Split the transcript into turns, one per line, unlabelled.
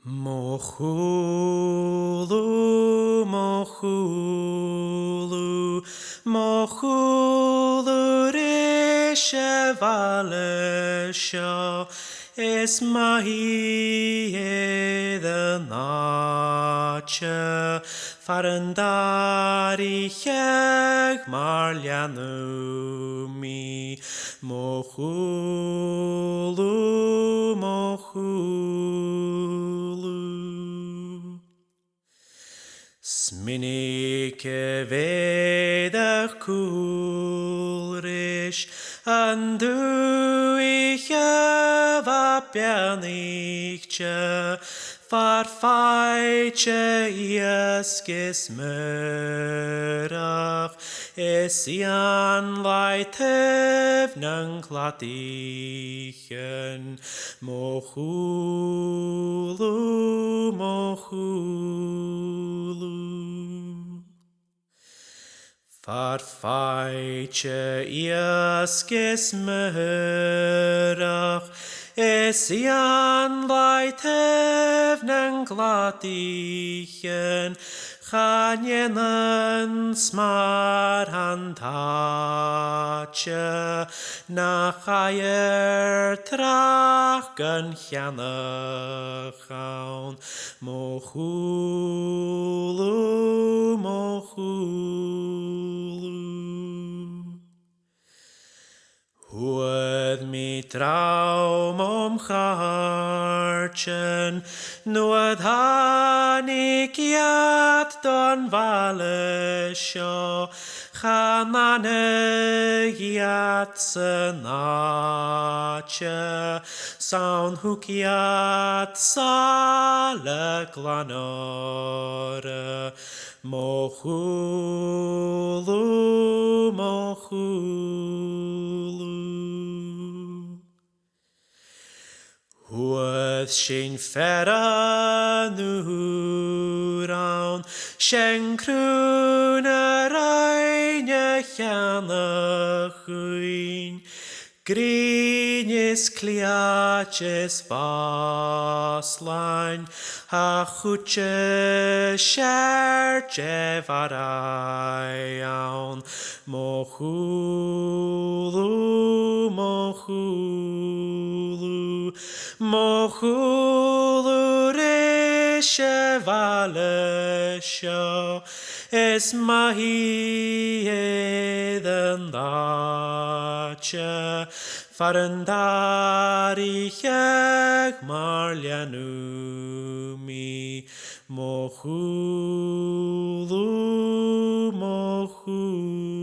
Mhuilleir, Mhuilleir, Mhuilleir Ishe is Mhuilleir the nacha Fuaran Barraigh marlianumi Mhuilleir, Mhuilleir. Sminnig vedach coolrish and ich Bhreatannaich farfaiche iasgis mhuireach is Iain Theiliseigh taighean Mhuilleir, Mhuilleir. Farfaiche iasgis mhuireach is Iain Theiliseigh taighean Chanienan smar hantacha nach ear-thuath gan cheannach Mhuilleir, Mhuilleir. Huad mi traum charchen, nuad hanig dhan chanana sanacha, saun hukiat sala glanora, Mhuilleir, Mhuilleir. Huath sin fhearainn Òran, sin crún raine cheannach Greis cliaches vaslain, a chuche scherche Barraigh Mhuilleir, Mhuilleir. Mhuilleir Ishe is Mhuilleir the nacha Fuaran Barraigh marlianumi Mhuilleir, Mhuilleir.